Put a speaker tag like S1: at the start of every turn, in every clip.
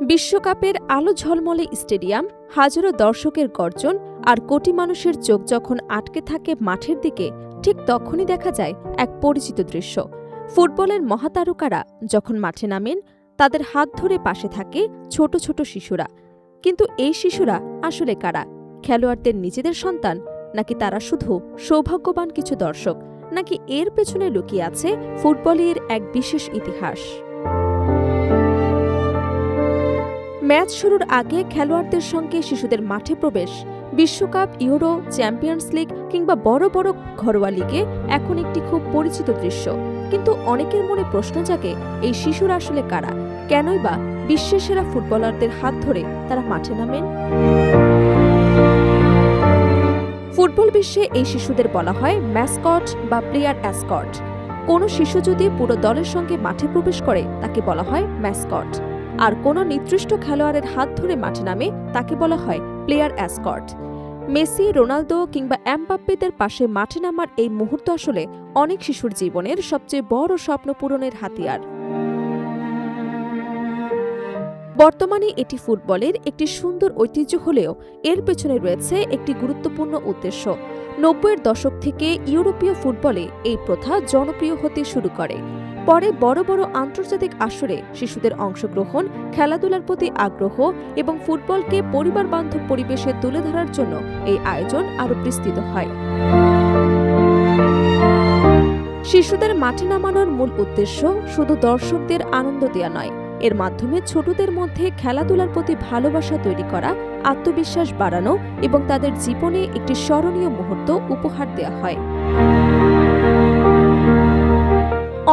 S1: বিশ্বকাপের আলো ঝলমলে স্টেডিয়াম, হাজারো দর্শকের গর্জন আর কোটি মানুষের চোখ যখন আটকে থাকে মাঠের দিকে, ঠিক তখনই দেখা যায় এক পরিচিত দৃশ্য। ফুটবলের মহাতারকারা যখন মাঠে নামেন, তাদের হাত ধরে পাশে থাকে ছোট ছোট শিশুরা। কিন্তু এই শিশুরা আসলে কারা? খেলোয়াড়দের নিজেদের সন্তান, নাকি তারা শুধু সৌভাগ্যবান কিছু দর্শক, নাকি এর পেছনে লুকিয়ে আছে ফুটবলের এক বিশেষ ইতিহাস? ম্যাচ শুরুর আগে খেলোয়াড়দের সঙ্গে শিশুদের মাঠে প্রবেশ বিশ্বকাপ, ইউরো, চ্যাম্পিয়ন্স লিগ কিংবা বড় বড় ঘরোয়া লিগে এখন একটি খুব পরিচিত দৃশ্য। কিন্তু অনেকের মনে প্রশ্ন জাগে, এই শিশুরা আসলে কারা? কেনই বা বিশ্বের সেরা ফুটবলারদের হাত ধরে তারা মাঠে নামেন? ফুটবল বিশ্বে এই শিশুদের বলা হয় ম্যাসকট বা প্লেয়ার অ্যাসকট। কোনো শিশু যদি পুরো দলের সঙ্গে মাঠে প্রবেশ করে, তাকে বলা হয় ম্যাসকট। আর কোনো নির্দিষ্ট খেলোয়াড়ের হাত ধরে মাঠে নামে, তাকে বলা হয় প্লেয়ার অ্যাসকট। মেসি, রোনালদো কিংবা এমবাপ্পেদের পাশে মাঠে নামার এই মুহূর্ত আসলে অনেক শিশুর জীবনের সবচেয়ে বড় স্বপ্ন পূরণের হাতিয়ার। বর্তমানে এটি ফুটবলের একটি সুন্দর ঐতিহ্য হলেও এর পেছনে রয়েছে একটি গুরুত্বপূর্ণ উদ্দেশ্য। ৯০-এর দশক থেকে ইউরোপীয় ফুটবলে এই প্রথা জনপ্রিয় হতে শুরু করে। পরে বড় বড় আন্তর্জাতিক আসরে শিশুদের অংশগ্রহণ, খেলাধুলার প্রতি আগ্রহ এবং ফুটবলকে পরিবার বান্ধব পরিবেশে তুলে ধরার জন্য এই আয়োজন আরও বিস্তৃত হয়। শিশুদের মাঠে নামানোর মূল উদ্দেশ্য শুধু দর্শকদের আনন্দ দেওয়া নয়, এর মাধ্যমে ছোটদের মধ্যে খেলাধুলার প্রতি ভালোবাসা তৈরি করা, আত্মবিশ্বাস বাড়ানো এবং তাদের জীবনে একটি স্মরণীয় মুহূর্ত উপহার দেওয়া হয়।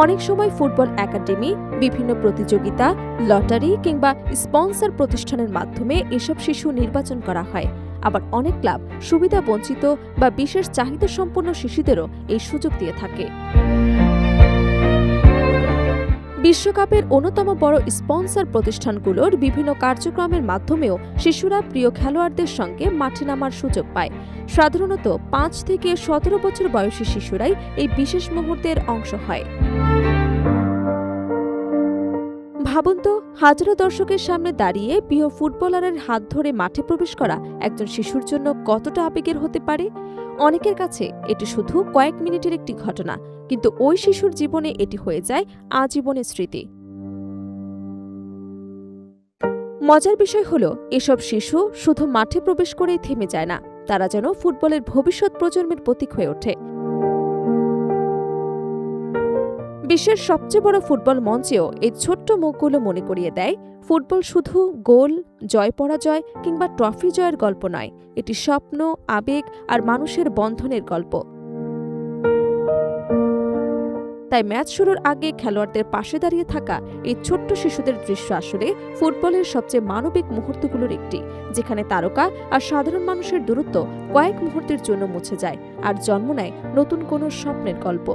S1: অনেক সময় ফুটবল একাডেমি, বিভিন্ন প্রতিযোগিতা, লটারি কিংবা স্পন্সর প্রতিষ্ঠানের মাধ্যমে এসব শিশু নির্বাচন করা হয়। আবার অনেক ক্লাব সুবিধা বঞ্চিত বা বিশেষ চাহিদা সম্পন্ন শিশুদেরও এই সুযোগ দিয়ে থাকে। বিশ্বকাপের অন্যতম বড় স্পন্সর প্রতিষ্ঠানগুলোর বিভিন্ন কার্যক্রমের মাধ্যমেও শিশুরা প্রিয় খেলোয়াড়দের সঙ্গে মাঠে নামার সুযোগ পায়। সাধারণত ৫ থেকে ১৭ বছর বয়সী শিশুরাই এই বিশেষ মুহূর্তের অংশ হয়। ভাবুন তো, হাজারো দর্শকের সামনে দাঁড়িয়ে প্রিয় ফুটবলারের হাত ধরে মাঠে প্রবেশ করা একজন শিশুর জন্য কতটা আবেগের হতে পারে। অনেকের কাছে এটি শুধু কয়েক মিনিটের একটি ঘটনা, কিন্তু ওই শিশুর জীবনে এটি হয়ে যায় আজীবনের স্মৃতি। মজার বিষয় হলো, এসব শিশু শুধু মাঠে প্রবেশ করেই থেমে যায় না, তারা যেন ফুটবলের ভবিষ্যৎ প্রজন্মের প্রতীক হয়ে ওঠে। বিশ্বের সবচেয়ে বড় ফুটবল মঞ্চেও এই ছোট্ট মুখগুলো মনে করিয়ে দেয়, ফুটবল শুধু গোল, জয় পরাজয় কিংবা ট্রফি জয়ের গল্প নয়, এটি স্বপ্ন, আবেগ আর মানুষের বন্ধনের গল্প। তাই ম্যাচ শুরুর আগে খেলোয়াড়দের পাশে দাঁড়িয়ে থাকা এই ছোট্ট শিশুদের দৃশ্য আসলে ফুটবলের সবচেয়ে মানবিক মুহূর্তগুলোর একটি, যেখানে তারকা আর সাধারণ মানুষের দূরত্ব কয়েক মুহূর্তের জন্য মুছে যায় আর জন্ম নেয় নতুন কোনো স্বপ্নের গল্প।